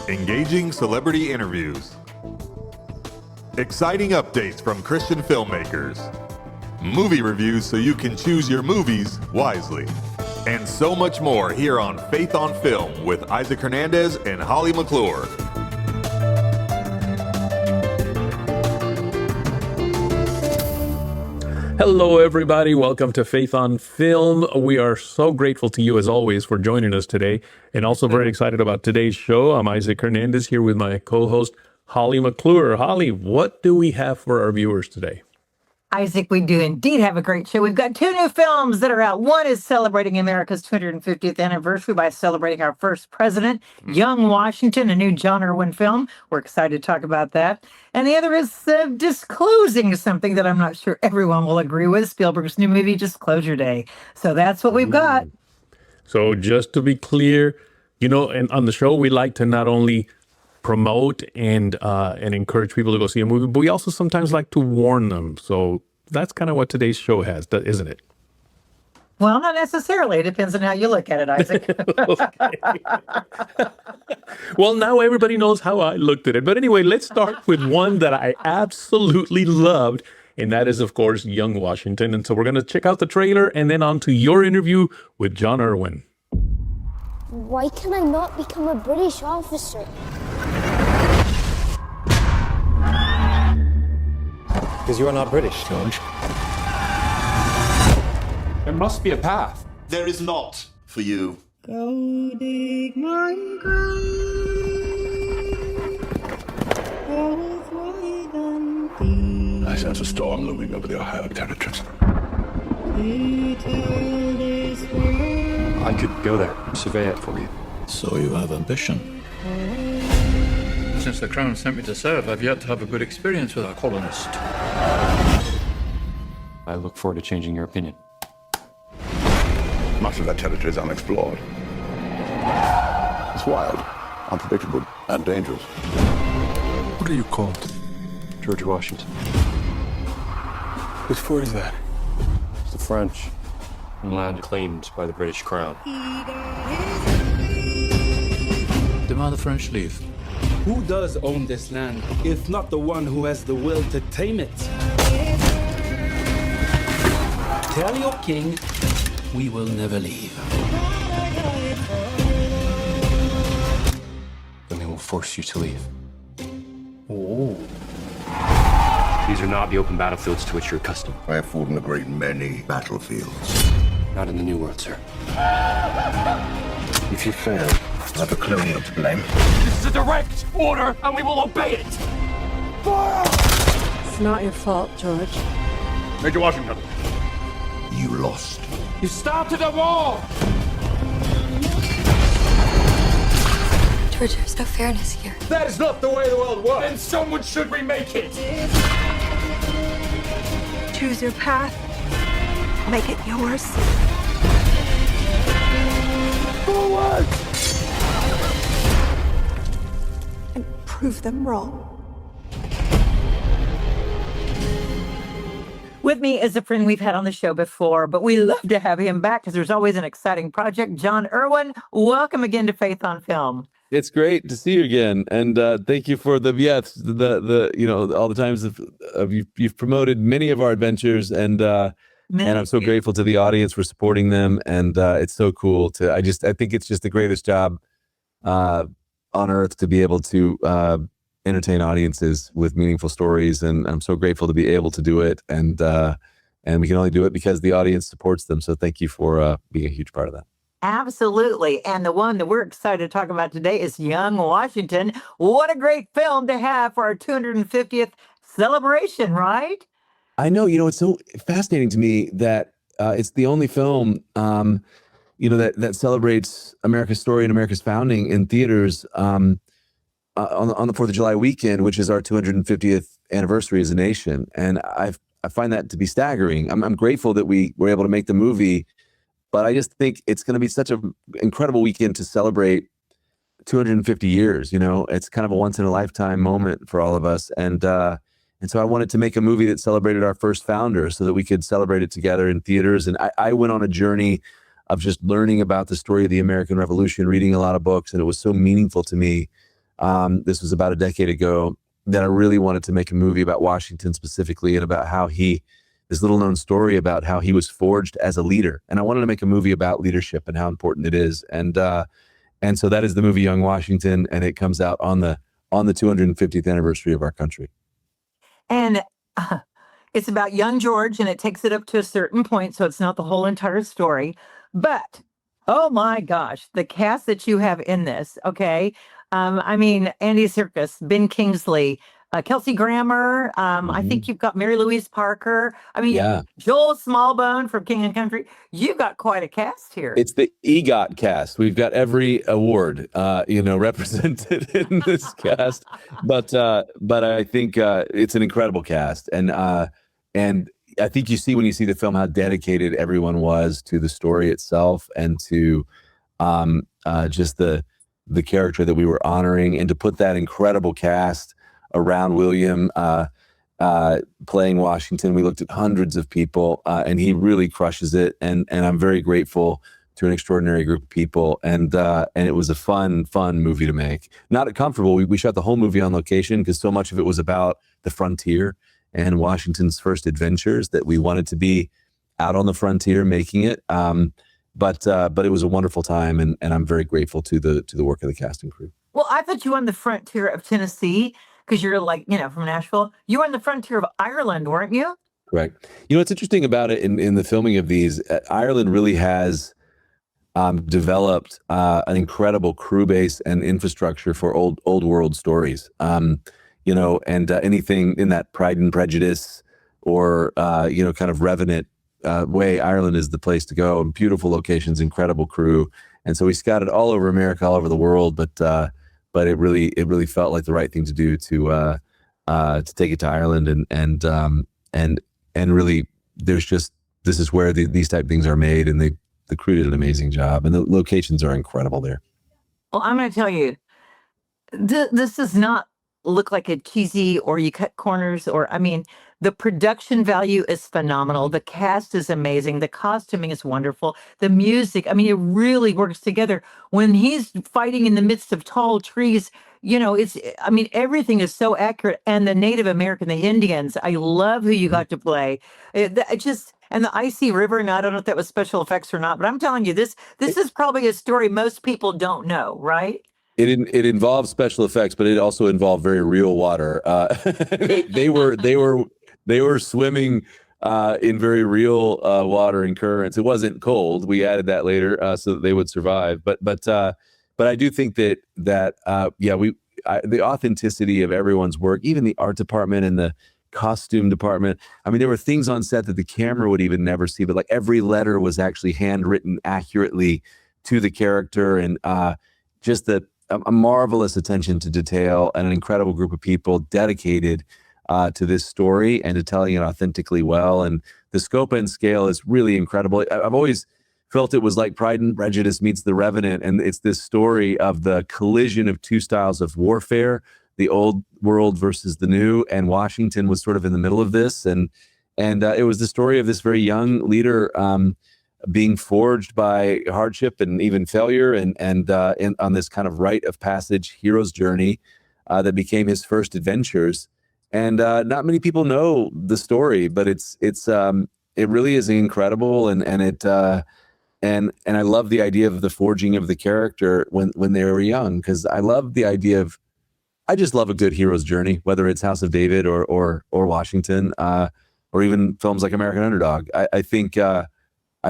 Engaging celebrity interviews. Exciting updates from Christian filmmakers. Movie reviews so you can choose your movies wisely. And so much more here on Faith on Film with Isaac Hernandez and Holly McClure. Hello, everybody. Welcome to Faith on Film. We are so grateful to you, as always, for joining us today, and also very excited about today's show. I'm Isaac Hernandez here with my co-host, Holly McClure. Holly, what do we have for our viewers today? Isaac, we do indeed have a great show. We've got two new films that are out. One is celebrating America's 250th anniversary by celebrating our first president, Young Washington, a new Jon Erwin film. We're excited to talk about that. And the other is disclosing something that I'm not sure everyone will agree with, Spielberg's new movie, Disclosure Day. So that's what we've got. So just to be clear, you know, and on the show, we like to not only promote and encourage people to go see a movie, but we also sometimes like to warn them. So that's kind of what today's show has, isn't it? Well, not necessarily. It depends on how you look at it, Isaac. Well, now everybody knows how I looked at it. But anyway, let's start with one that I absolutely loved, and that is, of course, Young Washington. And so we're going to check out the trailer and then on to your interview with Jon Erwin. Why can I not become a British officer? Because you are not British, George. There must be a path. There is not for you. Go dig my grave. Both wide and deep. I sense a storm looming over the Ohio territories. I could go there, survey it for you. So you have ambition. Since the Crown sent me to serve, I've yet to have a good experience with a colonist. I look forward to changing your opinion. Much of that territory is unexplored. It's wild, unpredictable, and dangerous. What are you called? George Washington. Whose fort is that? It's the French. Land claimed by the British Crown. Demand the French leave. Who does own this land, if not the one who has the will to tame it? Tell your king we will never leave. Then they will force you to leave. Oh. These are not the open battlefields to which you're accustomed. I have fought in a great many battlefields. Not in the New World, sir. If you fail, I have a clue you're to blame. This is a direct order, and we will obey it! It's not your fault, George. Major Washington. You lost. You started a war! George, there's no fairness here. That is not the way the world works! Then someone should remake it! Choose your path. Make it yours. Forward! And prove them wrong. With me is a friend we've had on the show before, but we love to have him back because there's always an exciting project. Jon Erwin, welcome again to Faith on Film. It's great to see you again, and thank you for the all the times you've promoted many of our adventures, and I'm so grateful to the audience for supporting them, and it's so cool to. I think it's just the greatest job on earth to be able to entertain audiences with meaningful stories, and I'm so grateful to be able to do it, and we can only do it because the audience supports them. So thank you for being a huge part of that. Absolutely. And the one that we're excited to talk about today is Young Washington. What a great film to have for our 250th celebration, right? I know, it's so fascinating to me that it's the only film, that celebrates America's story and America's founding in theaters on the 4th of July weekend, which is our 250th anniversary as a nation. And I find that to be staggering. I'm grateful that we were able to make the movie, but I just think it's going to be such an incredible weekend to celebrate 250 years. It's kind of a once in a lifetime moment for all of us. And so I wanted to make a movie that celebrated our first founder so that we could celebrate it together in theaters. And I went on a journey of just learning about the story of the American Revolution, reading a lot of books, and it was so meaningful to me This was about a decade ago that I really wanted to make a movie about Washington specifically, and about how this little known story about how he was forged as a leader. And I wanted to make a movie about leadership and how important it is. And so that is the movie Young Washington, and it comes out on the 250th anniversary of our country. And it's about young George, and it takes it up to a certain point, so it's not the whole entire story. But oh my gosh, the cast that you have in this, okay? I mean, Andy Serkis, Ben Kingsley, Kelsey Grammer. I think you've got Mary Louise Parker. I mean, Joel Smallbone from King and Country. You got quite a cast here. It's the EGOT cast. We've got every award, represented in this cast. But I think it's an incredible cast, and I think you see when you see the film how dedicated everyone was to the story itself, and to just the character that we were honoring, and to put that incredible cast around William playing Washington. We looked at hundreds of people, and he really crushes it. And I'm very grateful to an extraordinary group of people. And it was a fun movie to make. Not comfortable. We shot the whole movie on location because so much of it was about the frontier and Washington's first adventures, that we wanted to be out on the frontier making it. But it was a wonderful time, and I'm very grateful to the work of the casting crew. Well, I thought you were on the frontier of Tennessee, because you're from Nashville. You were on the frontier of Ireland, weren't you? Correct. What's interesting about it in the filming of these, Ireland really has developed an incredible crew base and infrastructure for old world stories. And anything in that Pride and Prejudice or kind of Revenant way, Ireland is the place to go. And beautiful locations, incredible crew, and so we scouted all over America, all over the world. But it really felt like the right thing to do to take it to Ireland, and really, this is where these type of things are made, and the crew did an amazing job, and the locations are incredible there. Well, I'm going to tell you, this does not look like a cheesy or you cut corners, the production value is phenomenal. The cast is amazing. The costuming is wonderful. The music, it really works together. When he's fighting in the midst of tall trees, everything is so accurate. And the Native American, the Indians, I love who you got to play. And the icy river, and I don't know if that was special effects or not, but I'm telling you, this is probably a story most people don't know, right? It involves special effects, but it also involved very real water. They were swimming in very real water and currents. It wasn't cold. We added that later so that they would survive. But I do think that the authenticity of everyone's work, even the art department and the costume department. There were things on set that the camera would even never see, but like every letter was actually handwritten accurately to the character, and just a marvelous attention to detail, and an incredible group of people dedicated to this story and to telling it authentically well. And the scope and scale is really incredible. I've always felt it was like Pride and Prejudice meets The Revenant, and it's this story of the collision of two styles of warfare, the old world versus the new, and Washington was sort of in the middle of this, and it was the story of this very young leader being forged by hardship and even failure, and on this kind of rite of passage hero's journey that became his first adventures. And not many people know the story, but it really is incredible, and I love the idea of the forging of the character when they were young, because I just love a good hero's journey, whether it's House of David or Washington, or even films like American Underdog. I think I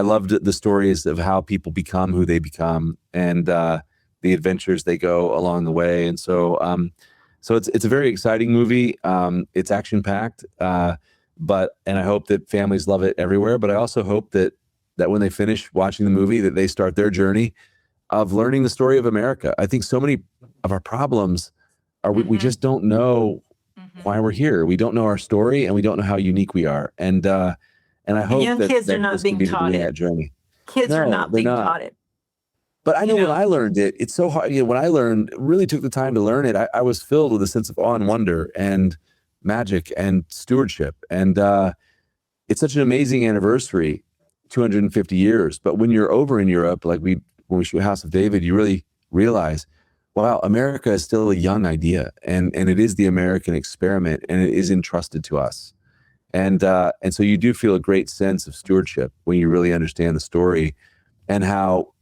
loved the stories of how people become who they become, and the adventures they go along the way. And so it's a very exciting movie. It's action packed, and I hope that families love it everywhere. But I also hope that when they finish watching the movie, that they start their journey of learning the story of America. I think so many of our problems are we just don't know why we're here. We don't know our story, and we don't know how unique we are. And I hope young that kids are not this being can be taught that it. journey. Kids are not being taught it. But I know when I learned it, it's so hard. When I really took the time to learn it, I was filled with a sense of awe and wonder and magic and stewardship. And it's such an amazing anniversary, 250 years. But when you're over in Europe, like when we shoot House of David, you really realize wow, America is still a young idea, and it is the American experiment, and it is entrusted to us. And so you do feel a great sense of stewardship when you really understand the story and how,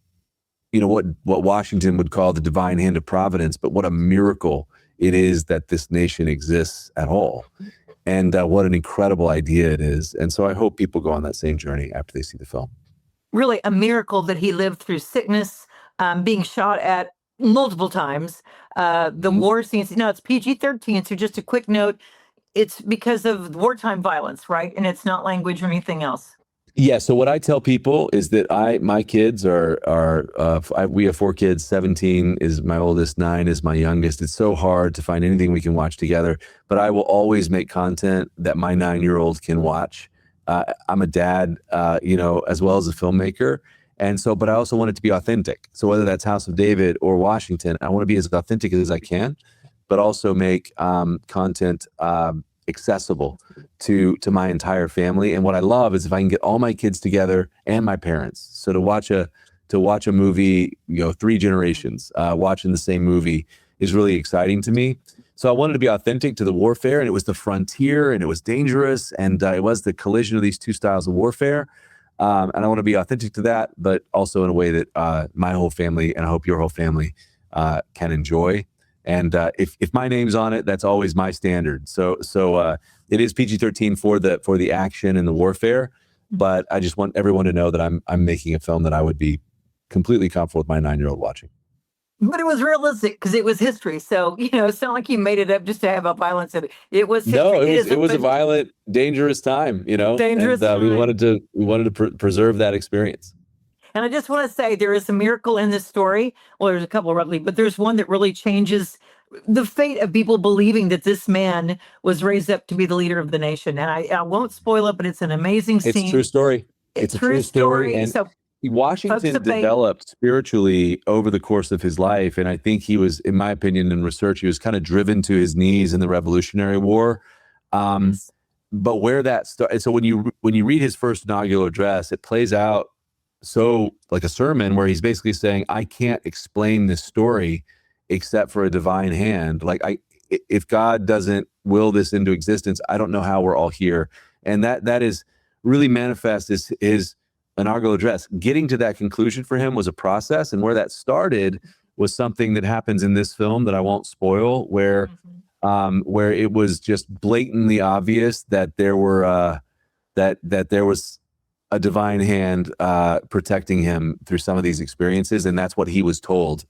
what Washington would call the divine hand of providence, but what a miracle it is that this nation exists at all. And what an incredible idea it is. And so I hope people go on that same journey after they see the film. Really a miracle that he lived through sickness, being shot at multiple times, the war scenes. No, it's PG-13, so just a quick note. It's because of wartime violence, right? And it's not language or anything else. Yeah. So what I tell people is that my kids we have 4 kids. 17 is my oldest, 9 is my youngest. It's so hard to find anything we can watch together, but I will always make content that my 9-year-old can watch. I'm a dad, as well as a filmmaker. And so, but I also want it to be authentic. So whether that's House of David or Washington, I want to be as authentic as I can, but also make content accessible to my entire family. And what I love is if I can get all my kids together and my parents. So to watch a movie, 3 generations watching the same movie is really exciting to me. So I wanted to be authentic to the warfare, and it was the frontier, and it was dangerous, and it was the collision of these 2 styles of warfare. And I want to be authentic to that, but also in a way that my whole family, and I hope your whole family, can enjoy. And if my name's on it, that's always my standard. So it is PG-13 for the action and the warfare, but I just want everyone to know that I'm making a film that I would be completely comfortable with my 9-year-old watching. But it was realistic because it was history. So, it's not like you made it up just to have a violence in it. It was history. No, it was a violent, dangerous time, Dangerous and, time. we wanted to preserve that experience. And I just want to say there is a miracle in this story. Well, there's a couple roughly, but there's one that really changes the fate of people believing that this man was raised up to be the leader of the nation. And I won't spoil it, but it's an amazing scene. It's a true story. It's a true story. And so Washington developed spiritually over the course of his life. And I think he was, in my opinion, in research, he was kind of driven to his knees in the Revolutionary War. But where that started, so when you read his first inaugural address, it plays out so like a sermon where he's basically saying, I can't explain this story except for a divine hand. Like if God doesn't will this into existence, I don't know how we're all here. And that is really manifest his inaugural address. Getting to that conclusion for him was a process. And where that started was something that happens in this film that I won't spoil, where it was just blatantly obvious that there were that there was a divine hand protecting him through some of these experiences, and that's what he was told.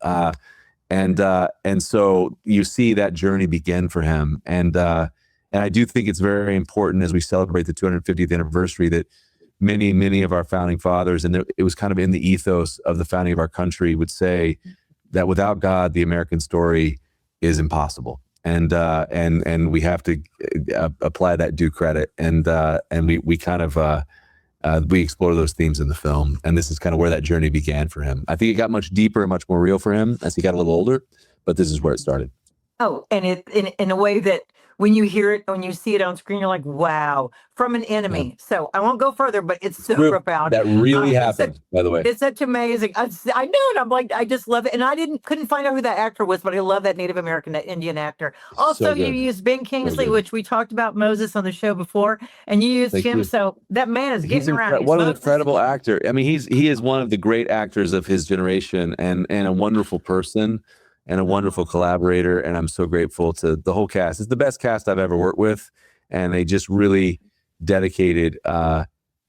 And so you see that journey begin for him. And I do think it's very important as we celebrate the 250th anniversary that many of our founding fathers, and it was kind of in the ethos of the founding of our country, would say that without God, the American story is impossible. And we have to apply that due credit. And we kind of we explore those themes in the film, and this is kind of where that journey began for him. I think it got much deeper and much more real for him as he got a little older, but this is where it started. Oh, and it in a way that when you hear it, when you see it on screen, you're like, wow, from an enemy. Yeah. So I won't go further, but it's so profound. That really happened, by the way. It's such amazing. I know it. I'm like, I just love it. And I couldn't find out who that actor was, but I love that Native American, that Indian actor. Also, you used Ben Kingsley, which we talked about Moses on the show before, and you used him. So that man is getting around. What an incredible actor. I mean, he is one of the great actors of his generation, and a wonderful person, and a wonderful collaborator. And I'm so grateful to the whole cast. It's the best cast I've ever worked with. And they just really dedicated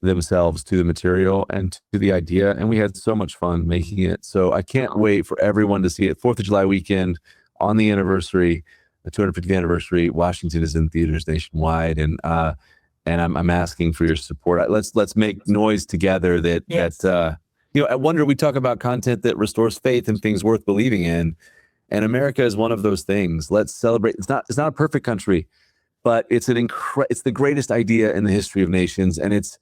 themselves to the material and to the idea. And we had so much fun making it. So I can't wait for everyone to see it. 4th of July weekend on the anniversary, the 250th anniversary. Washington is in theaters nationwide. And I'm asking for your support. Let's make noise together that, I wonder, we talk about content that restores faith and things worth believing in. And America is one of those things. Let's celebrate. It's not a perfect country, but it's it's the greatest idea in the history of nations, and it's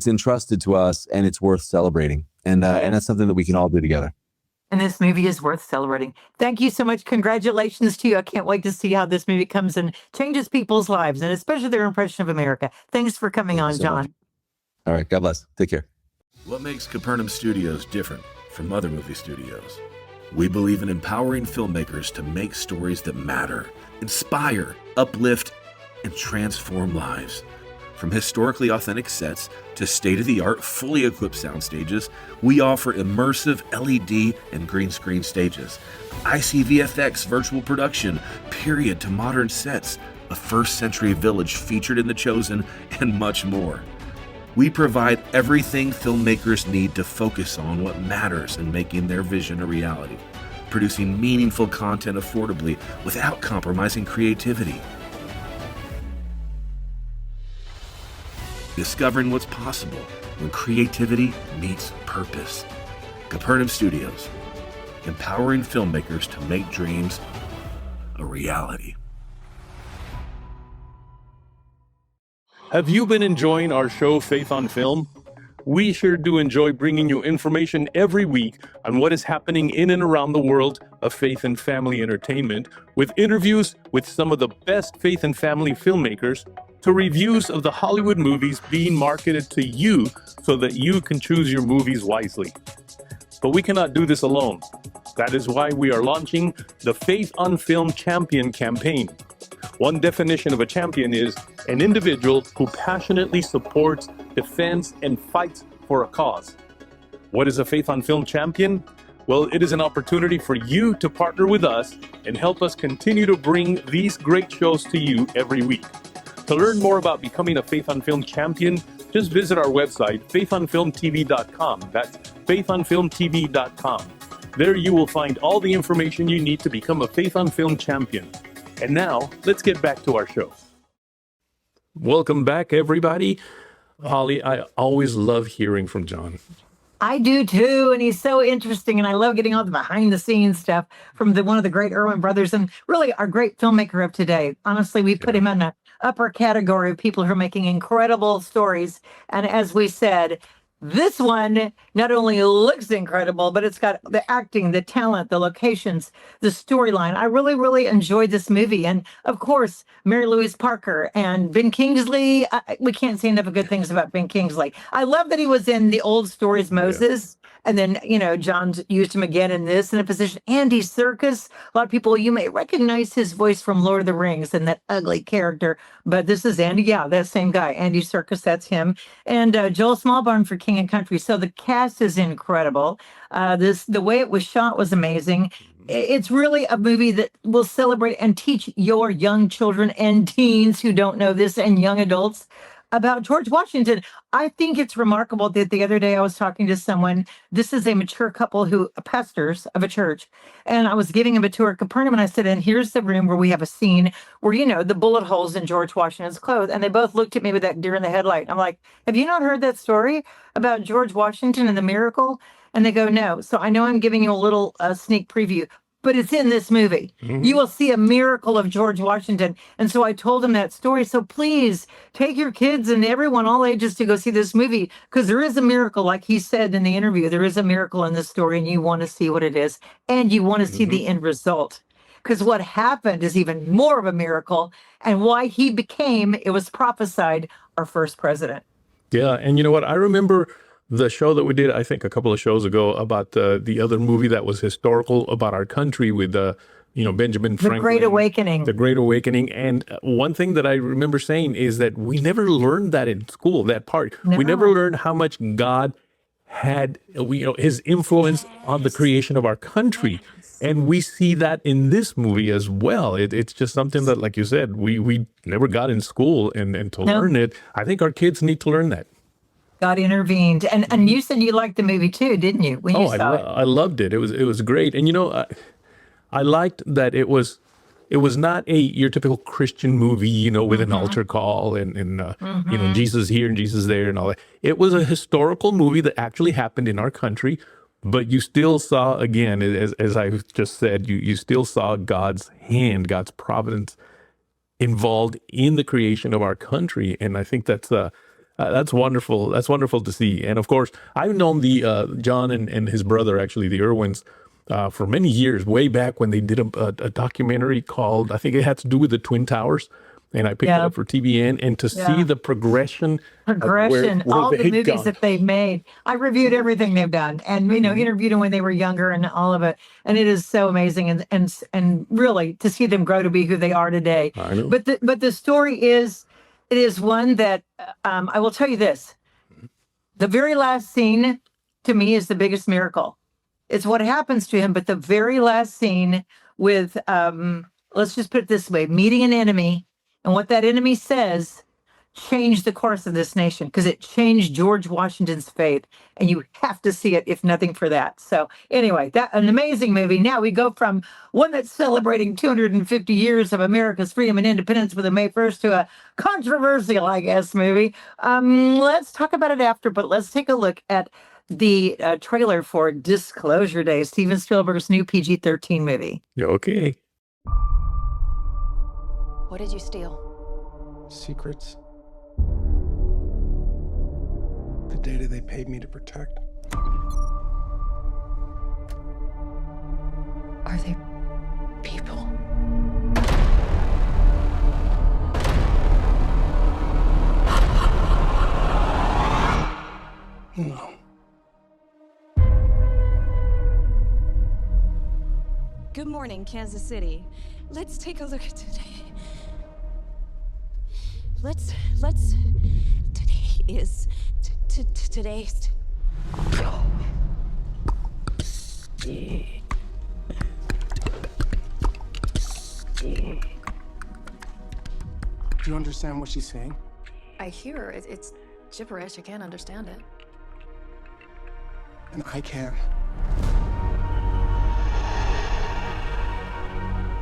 entrusted to us, and it's worth celebrating. And that's something that we can all do together. And this movie is worth celebrating. Thank you so much. Congratulations to you. I can't wait to see how this movie comes and changes people's lives, and especially their impression of America. Thanks for coming on, Jon. All right. God bless. Take care. What makes Capernaum Studios different from other movie studios? We believe in empowering filmmakers to make stories that matter, inspire, uplift, and transform lives. From historically authentic sets to state-of-the-art, fully equipped sound stages, we offer immersive LED and green screen stages, ICVFX virtual production, period to modern sets, a first-century village featured in The Chosen, and much more. We provide everything filmmakers need to focus on what matters in making their vision a reality, producing meaningful content affordably without compromising creativity. Discovering what's possible when creativity meets purpose. Capernaum Studios, empowering filmmakers to make dreams a reality. Have you been enjoying our show, Faith on Film? We sure do enjoy bringing you information every week on what is happening in and around the world of faith and family entertainment, with interviews with some of the best faith and family filmmakers, to reviews of the Hollywood movies being marketed to you so that you can choose your movies wisely. But we cannot do this alone. That is why we are launching the Faith on Film Champion campaign. One definition of a champion is an individual who passionately supports, defends, and fights for a cause. What is a Faith on Film champion? Well, it is an opportunity for you to partner with us and help us continue to bring these great shows to you every week. To learn more about becoming a Faith on Film champion, just visit our website, faithonfilmtv.com. That's faithonfilmtv.com. There you will find all the information you need to become a Faith on Film champion. And now, let's get back to our show. Welcome back, everybody. Holly, I always love hearing from Jon. I do too, and he's so interesting, and I love getting all the behind-the-scenes stuff from one of the great Erwin brothers, and really our great filmmaker of today. Honestly, we put him in the upper category of people who are making incredible stories, and as we said, this one not only looks incredible, but it's got the acting, the talent, the locations, the storyline. I really, really enjoyed this movie. And of course, Mary Louise Parker and Ben Kingsley. We can't say enough good things about Ben Kingsley. I love that he was in the old stories, Moses. And then, Jon's used him again in this in a position. Andy Serkis. A lot of people, you may recognize his voice from Lord of the Rings and that ugly character. But this is Andy. Yeah, that same guy. Andy Serkis, that's him. And Joel Smallborn for King and Country. So the cast is incredible. The way it was shot was amazing. It's really a movie that will celebrate and teach your young children and teens who don't know this and young adults about George Washington. I think it's remarkable that the other day I was talking to someone. This is a mature couple who pastors of a church, and I was giving them a tour of Capernaum, and I said, and here's the room where we have a scene where, the bullet holes in George Washington's clothes. And they both looked at me with that deer in the headlight. I'm like, have you not heard that story about George Washington and the miracle? And they go, no. So I know I'm giving you a little sneak preview, but it's in this movie. Mm-hmm. You will see a miracle of George Washington. And so I told them that story. So please take your kids and everyone, all ages, to go see this movie, because there is a miracle. Like he said in the interview, there is a miracle in this story, and you want to see what it is. And you want to see the end result, because what happened is even more of a miracle, and why he became, it was prophesied, our first president. Yeah. And you know what? I remember the show that we did, I think, a couple of shows ago about the other movie that was historical about our country with, Benjamin Franklin. The Great Awakening. The Great Awakening. And one thing that I remember saying is that we never learned that in school, that part. No. We never learned how much God had, his influence on the creation of our country. And we see that in this movie as well. It's just something that, like you said, we never got in school, and to learn it, I think our kids need to learn that. God intervened, and you said you liked the movie too, didn't you? When you saw it, I loved it. It was great, and I liked that it was not your typical Christian movie, with an altar call and Jesus here and Jesus there and all that. It was a historical movie that actually happened in our country, but you still saw, again, as I just said, you still saw God's hand, God's providence involved in the creation of our country, and I think that's wonderful. That's wonderful to see. And of course, I've known the Jon and his brother, actually, the Erwins, for many years, way back when they did a documentary called, I think it had to do with the Twin Towers. and I picked it up for TBN, and to see the progression of where all the they've movies gone. that they've made. I reviewed everything they've done, and interviewed them when they were younger and all of it. And it is so amazing, and really to see them grow to be who they are today. I know. But the story is, it is one that I will tell you this: the very last scene to me is the biggest miracle. It's what happens to him, but the very last scene with let's just put it this way: meeting an enemy, and what that enemy says changed the course of this nation, because it changed George Washington's faith, and you have to see it if nothing for that. So anyway, that an amazing movie. Now we go from one that's celebrating 250 years of America's freedom and independence with a May 1st to a controversial, I guess, movie. Let's talk about it after, but let's take a look at the trailer for Disclosure Day, Steven Spielberg's new PG-13 movie. Okay. What did you steal? Secrets. The data they paid me to protect. Are they people? No. Good morning, Kansas City. Let's take a look at today. Today is today's. Do you understand what she's saying? I hear it. It's gibberish. I can't understand it. And I can.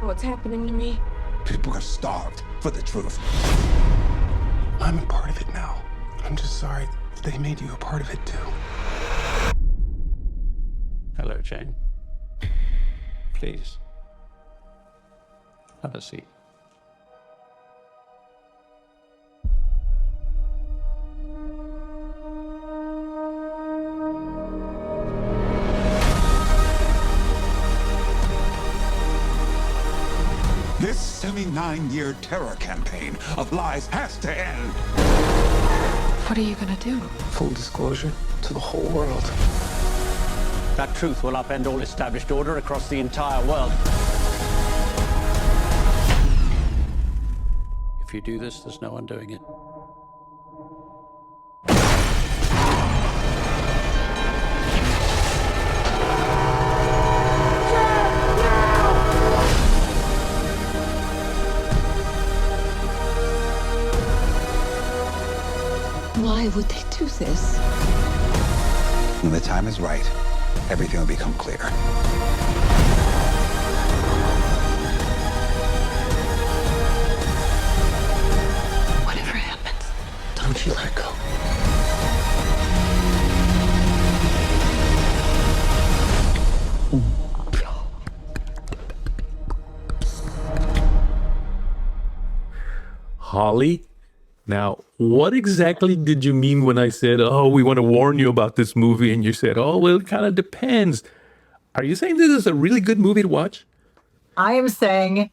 What's happening to me? People are starved for the truth. I'm a part of it now. I'm just sorry that they made you a part of it too. Hello, Jane. Please. Have a seat. This 79-year terror campaign of lies has to end. What are you gonna do? Full disclosure to the whole world. That truth will upend all established order across the entire world. If you do this, there's no undoing it. Why would they do this? When the time is right, everything will become clear. Whatever happens, don't you let go. Holly, now, what exactly did you mean when I said, oh, we want to warn you about this movie? And you said, oh, well, it kind of depends. Are you saying this is a really good movie to watch? I am saying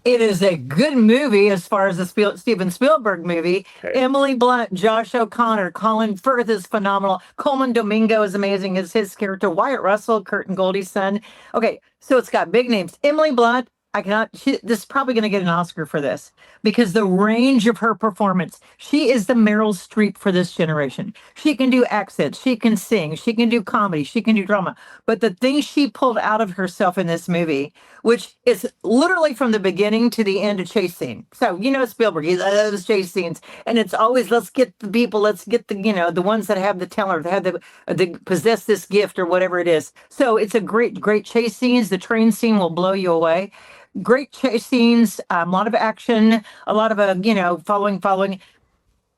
it is a good movie as far as the Steven Spielberg movie. Okay. Emily Blunt, Josh O'Connor, Colin Firth is phenomenal. Coleman Domingo is amazing as his character. Wyatt Russell, Kurt and Goldie's son. Okay, so it's got big names. Emily Blunt, this is probably going to get an Oscar for this, because the range of her performance, she is the Meryl Streep for this generation. She can do accents, she can sing, she can do comedy, she can do drama. But the thing she pulled out of herself in this movie, which is literally from the beginning to the end, a chase scene. So, Spielberg, he loves chase scenes. And it's always, let's get the people, let's get the, the ones that have the talent, that have the possess this gift or whatever it is. So it's a great, great chase scenes. The train scene will blow you away. Great chase scenes, a lot of action, a lot of, following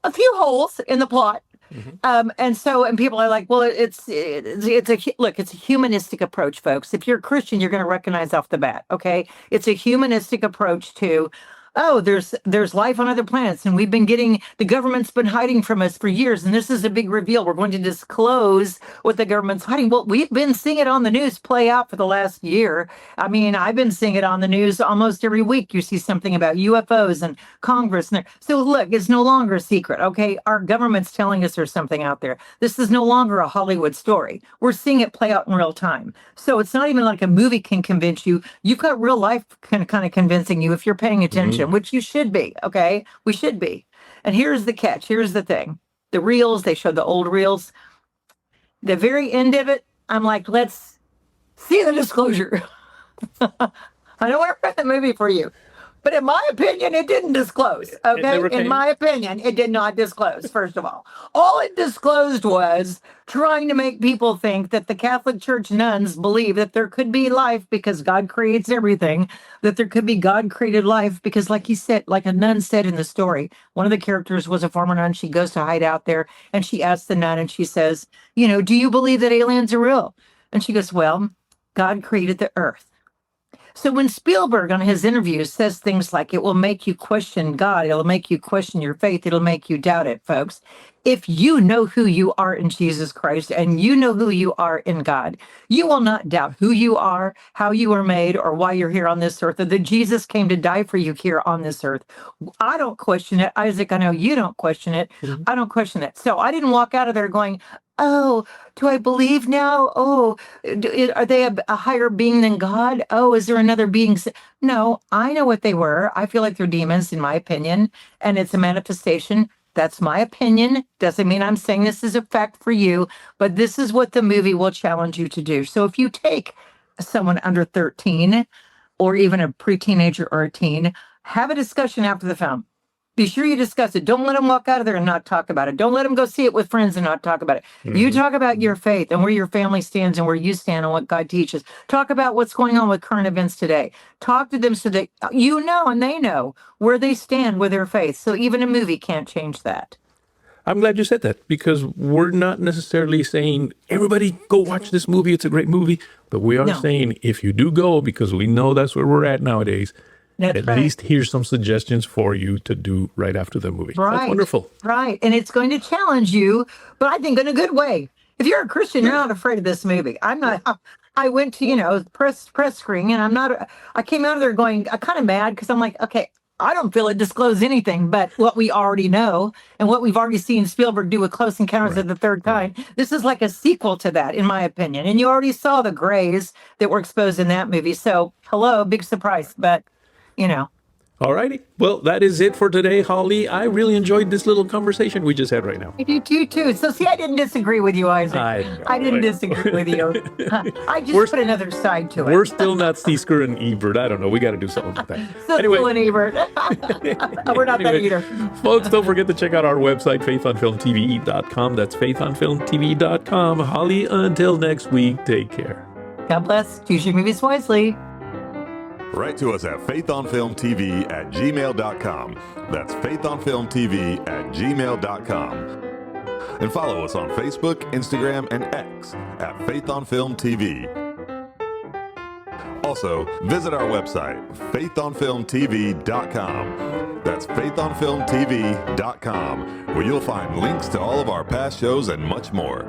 a few holes in the plot. Mm-hmm. And people are like, well, it's a humanistic approach, folks. If you're a Christian, you're going to recognize off the bat. Okay. It's a humanistic approach to oh, there's life on other planets, and the government's been hiding from us for years, and this is a big reveal. We're going to disclose what the government's hiding. Well, we've been seeing it on the news play out for the last year. I mean, I've been seeing it on the news almost every week. You see something about UFOs and Congress. So look, it's no longer a secret, okay? Our government's telling us there's something out there. This is no longer a Hollywood story. We're seeing it play out in real time. So it's not even like a movie can convince you. You've got real life kind of convincing you if you're paying attention, which you should be, okay? We should be. And here's the catch. Here's the thing. The reels, they showed the old reels. The very end of it, I'm like, let's see the disclosure. I know I read the movie for you, but in my opinion, it didn't disclose, okay? In my opinion, it did not disclose, first of all. All it disclosed was trying to make people think that the Catholic Church nuns believe that there could be life because God creates everything, that there could be God-created life because, like he said, like a nun said in the story, one of the characters was a former nun. She goes to hide out there, and she asks the nun, and she says, you know, do you believe that aliens are real? And she goes, well, God created the earth. So when Spielberg on his interviews says things like, it will make you question God, it'll make you question your faith, it'll make you doubt it, folks. If you know who you are in Jesus Christ and you know who you are in God, you will not doubt who you are, how you were made, or why you're here on this earth, or that Jesus came to die for you here on this earth. I don't question it. Isaac, I know you don't question it. I don't question it. So I didn't walk out of there going, oh, do I believe now? Oh, are they a higher being than God? Oh, is there another being? No, I know what they were. I feel like they're demons, in my opinion, and it's a manifestation. That's my opinion. Doesn't mean I'm saying this is a fact for you, but this is what the movie will challenge you to do. So if you take someone under 13 or even a pre-teenager or a teen, have a discussion after the film. Be sure you discuss it. Don't let them walk out of there and not talk about it. Don't let them go see it with friends and not talk about it. You talk about your faith and where your family stands and where you stand and what God teaches. Talk about what's going on with current events today. Talk to them so that you know and they know where they stand with their faith. So even a movie can't change that. I'm glad you said that, because we're not necessarily saying, everybody go watch this movie, it's a great movie. But we are saying, if you do go, because we know that's where we're at nowadays, at least here's some suggestions for you to do right after the movie. Right. That's wonderful. Right. And it's going to challenge you, but I think in a good way. If you're a Christian, you're not afraid of this movie. I'm not. I went to, press screening, and I came out of there going, kind of mad, because I'm like, okay, I don't feel it disclosed anything but what we already know and what we've already seen Spielberg do with Close Encounters of the Third Kind. This is like a sequel to that, in my opinion. And you already saw the grays that were exposed in that movie. So, hello, big surprise, but All righty. Well, that is it for today, Holly. I really enjoyed this little conversation we just had right now. I do too. So see, I didn't disagree with you, Isaac. I didn't disagree with you. I just put another side to it. We're still not Seesker and Ebert. I don't know. We got to do something with that. Still an Ebert. We're not that either. Folks, don't forget to check out our website, faithonfilmtv.com. That's faithonfilmtv.com. Holly, until next week, take care. God bless. Choose your movies wisely. Write to us at faithonfilmtv@gmail.com. That's faithonfilmtv@gmail.com. And follow us on Facebook, Instagram, and X at faithonfilmtv. Also, visit our website, faithonfilmtv.com. That's faithonfilmtv.com, where you'll find links to all of our past shows and much more.